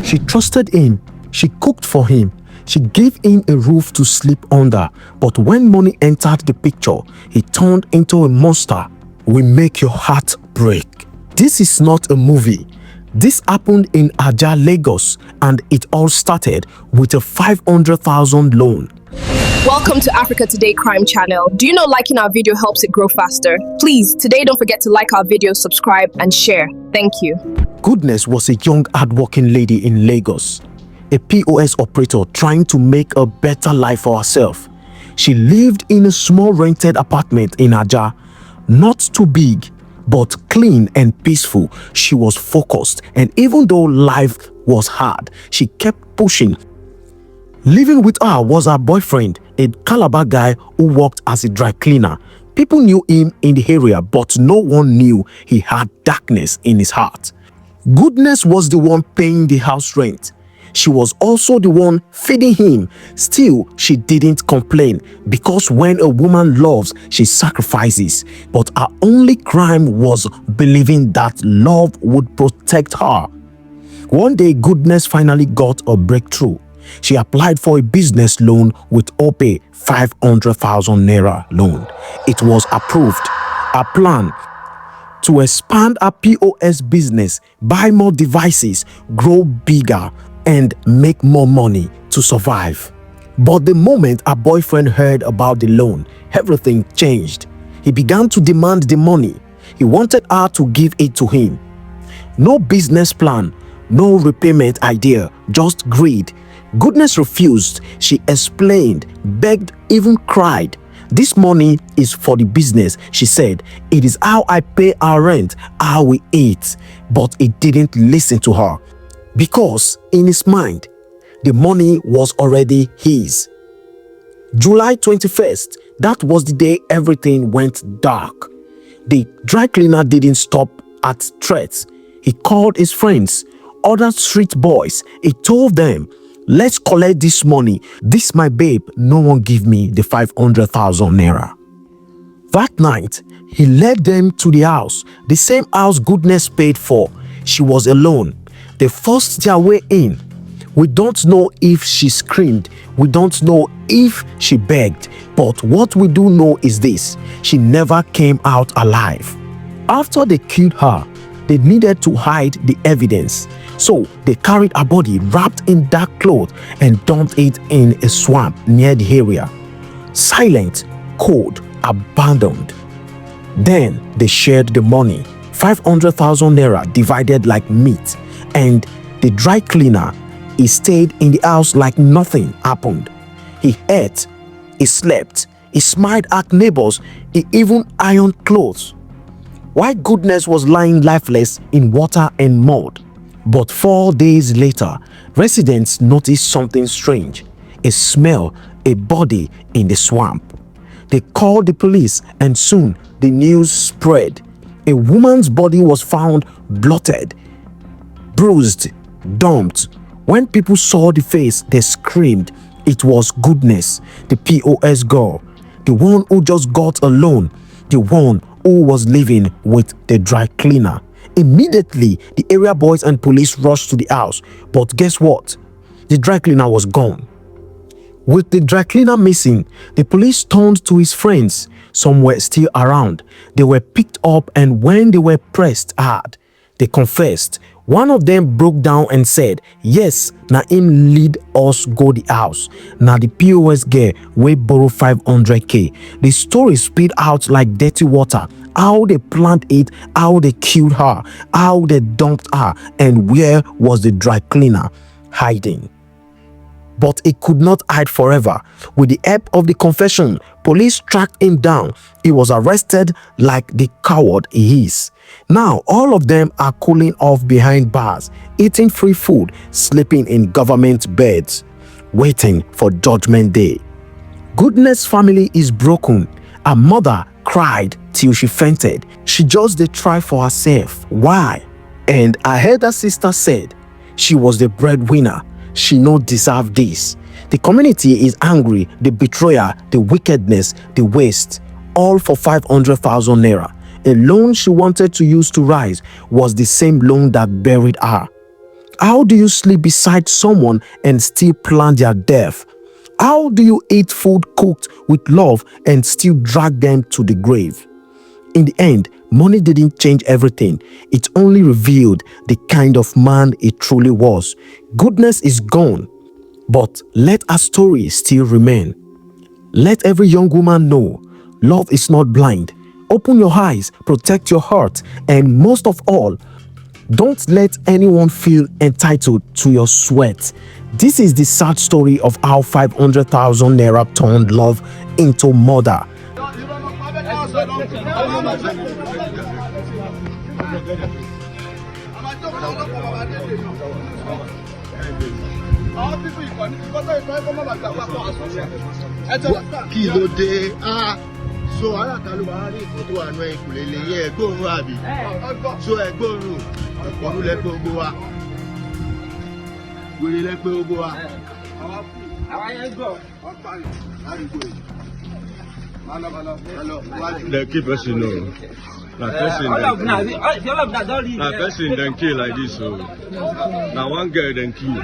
She trusted him. She cooked for him. She gave him a roof to sleep under. But when money entered the picture, he turned into a monster. Will make your heart break. This is not a movie. This happened in Aja, Lagos, and it all started with a 500,000 loan. Welcome to Africa Today Crime Channel. Do you know liking our video helps it grow faster? Please, today don't forget to like our video, subscribe, and share. Thank you. Goodness was a young, hardworking lady in Lagos, a POS operator trying to make a better life for herself. She lived in a small rented apartment in Aja, not too big, but clean and peaceful. She was focused, and even though life was hard, she kept pushing. Living with her was her boyfriend, a Calabar guy who worked as a dry cleaner. People knew him in the area, but no one knew he had darkness in his heart. Goodness was the one paying the house rent. She was also the one feeding him. Still, she didn't complain, because when a woman loves, she sacrifices. But her only crime was believing that love would protect her. One day, Goodness finally got a breakthrough. She applied for a business loan with OPE 500,000 naira loan. It was approved. Her plan: to expand her POS business, buy more devices, grow bigger, and make more money to survive. But the moment her boyfriend heard about the loan, everything changed. He began to demand the money. He wanted her to give it to him. No business plan, no repayment idea, just greed. Goodness refused. She explained, begged, even cried. This money is for the business, she said. It is how I pay our rent, how we eat. But he didn't listen to her, because in his mind, the money was already his. July 21st, that was the day everything went dark. The dry cleaner didn't stop at threats. He called his friends, other street boys. He told them, let's collect this money. This my babe, no one give me the 500,000 naira. That night, he led them to the house, the same house Goodness paid for. She was alone. They forced their way in. We don't know if she screamed. We don't know if she begged. But what we do know is this: she never came out alive. After they killed her, they needed to hide the evidence. So they carried her body wrapped in dark clothes and dumped it in a swamp near the area. Silent, cold, abandoned. Then they shared the money, 500,000 naira divided like meat. And the dry cleaner, he stayed in the house like nothing happened. He ate, he slept, he smiled at neighbors, he even ironed clothes. While Goodness was lying lifeless in water and mud. But 4 days later, residents noticed something strange: a smell, a body in the swamp. They called the police, and soon the news spread. A woman's body was found, bloated, bruised, dumped. When people saw the face, they screamed. It was Goodness, the POS girl, the one who just got a loan, the one who was living with the dry cleaner. Immediately, the area boys and police rushed to the house. But guess what? The dry cleaner was gone. With the dry cleaner missing, the police turned to his friends. Some were still around. They were picked up, and when they were pressed hard, they confessed. One of them broke down and said, yes, na him lead us go the house. Na the POS girl wey borrow 500k. The story spilled out like dirty water. How they planned it, how they killed her, how they dumped her, and where was the dry cleaner hiding. But he could not hide forever. With the help of the confession, police tracked him down. He was arrested like the coward he is. Now, all of them are cooling off behind bars, eating free food, sleeping in government beds, waiting for Judgment Day. Goodness' family is broken. Her mother cried till she fainted. She just did try for herself. Why? And her elder sister said she was the breadwinner. She not deserve this. The community is angry, the betrayal, the wickedness, the waste, all for 500,000 naira. A loan she wanted to use to rise was the same loan that buried her. How do you sleep beside someone and still plan their death? How do you eat food cooked with love and still drag them to the grave? In the end, money didn't change everything. It only revealed the kind of man he truly was. Goodness is gone, but let a story still remain. Let every young woman know love is not blind. Open your eyes, protect your heart, and most of all, don't let anyone feel entitled to your sweat. This is the sad story of how 500,000 naira turned love into murder. Kí ló dé? So alákàlù máa rí nǹkan tó wà nú ẹ̀kùnlé lè yẹ ẹ̀gbóòrùn àbí? So ẹ̀gbóòrùn ọ̀rú lẹ́pẹ́ ogbó wa. Wèrè lẹ́pẹ́ ogbó wa. Àwọn ayé gbọ́. They keep person no. Na person then kill like this so. Now one girl then kill.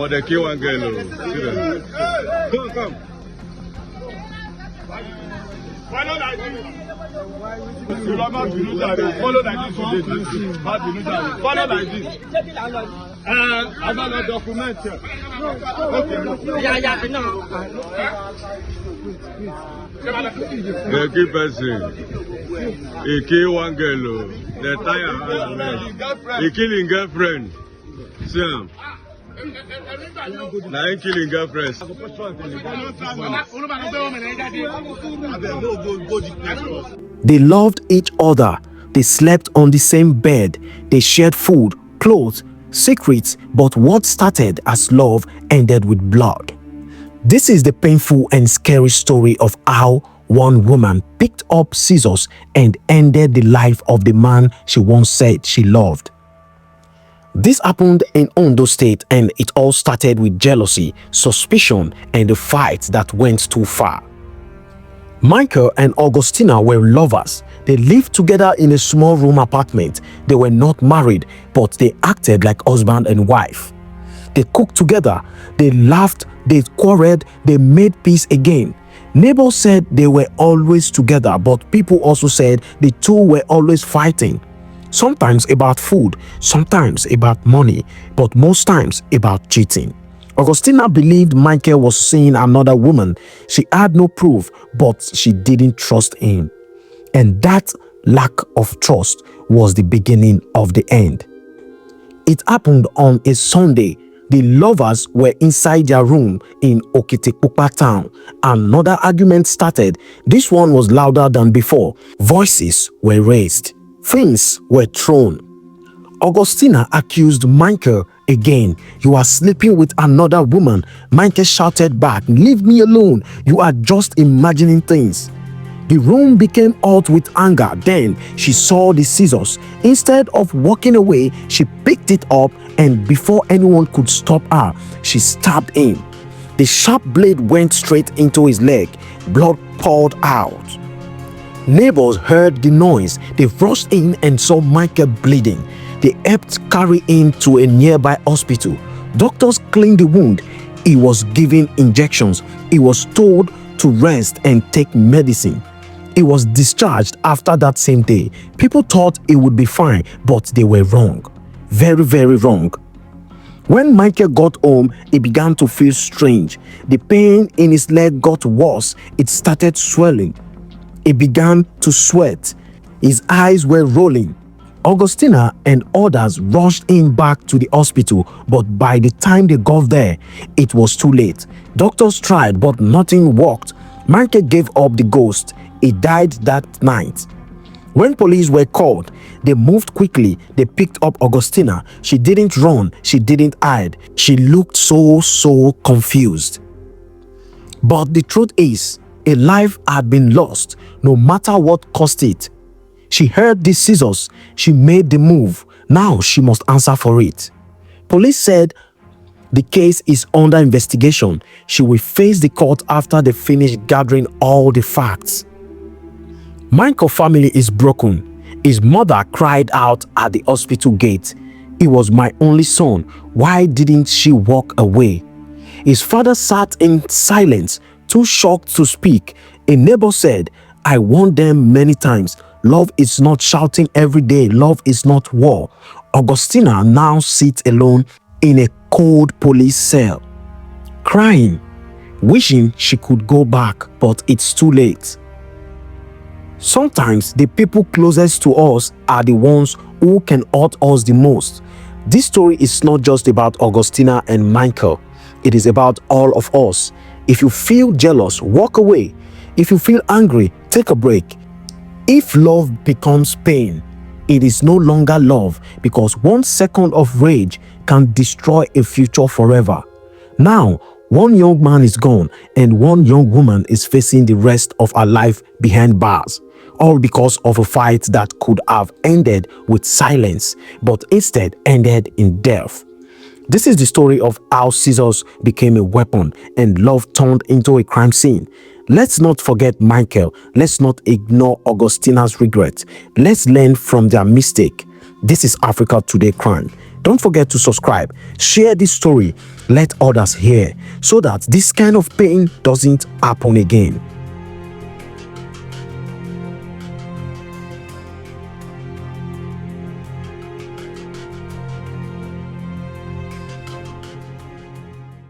They kill one girl. See them. Come. Follow like this. Follow like this. I'm not document. Yeah, no. They keep person. He kill one girl. They tie her. He killing girlfriend. See him. Now he killing girlfriend. They loved each other. They slept on the same bed. They shared food, clothes, secrets, but what started as love ended with blood. This is the painful and scary story of how one woman picked up scissors and ended the life of the man she once said she loved. This happened in Ondo State, and it all started with jealousy, suspicion, and a fight that went too far. Michael and Augustina were lovers. They lived together in a small room apartment. They were not married, but they acted like husband and wife. They cooked together, they laughed, they quarreled, they made peace again. Neighbors said they were always together, but people also said the two were always fighting. Sometimes about food, sometimes about money, but most times about cheating. Augustina believed Michael was seeing another woman. She had no proof, but she didn't trust him. And that lack of trust was the beginning of the end. It happened on a Sunday. The lovers were inside their room in Okitipupa town. Another argument started. This one was louder than before. Voices were raised. Things were thrown. Augustina accused Michael again. "You are sleeping with another woman." Michael shouted back, "Leave me alone. You are just imagining things." The room became hot with anger. Then she saw the scissors. Instead of walking away, she picked it up, and before anyone could stop her, she stabbed him. The sharp blade went straight into his leg. Blood poured out. Neighbors heard the noise. They rushed in and saw Michael bleeding. They helped carry him to a nearby hospital. Doctors cleaned the wound. He was given injections. He was told to rest and take medicine. He was discharged after that same day. People thought he would be fine, but they were wrong. Very, very wrong. When Michael got home, he began to feel strange. The pain in his leg got worse. It started swelling. He began to sweat. His eyes were rolling. Augustina and others rushed him back to the hospital, but by the time they got there, it was too late. Doctors tried, but nothing worked. Michael gave up the ghost. He died that night. When police were called, they moved quickly. They picked up Augustina. She didn't run. She didn't hide. She looked so confused. But the truth is, A life had been lost, no matter what cost it. She heard the scissors. She made the move. Now she must answer for it. Police said the case is under investigation. She will face the court after they finish gathering all the facts. Michael's family is broken. His mother cried out at the hospital gate. "He was my only son. Why didn't she walk away?" His father sat in silence, too shocked to speak. A neighbor said, "I warned them many times. Love is not shouting every day. Love is not war." Augustina now sits alone in a cold police cell, crying, wishing she could go back, but it's too late. Sometimes the people closest to us are the ones who can hurt us the most. This story is not just about Augustina and Michael. It is about all of us. If you feel jealous, walk away. If you feel angry, take a break. If love becomes pain, it is no longer love, because 1 second of rage can destroy a future forever. Now, one young man is gone and one young woman is facing the rest of her life behind bars, all because of a fight that could have ended with silence, but instead ended in death. This is the story of how scissors became a weapon and love turned into a crime scene. Let's not forget Michael. Let's not ignore Augustina's regret. Let's learn from their mistake. This is Africa Today Crime. Don't forget to subscribe. Share this story. Let others hear so that this kind of pain doesn't happen again.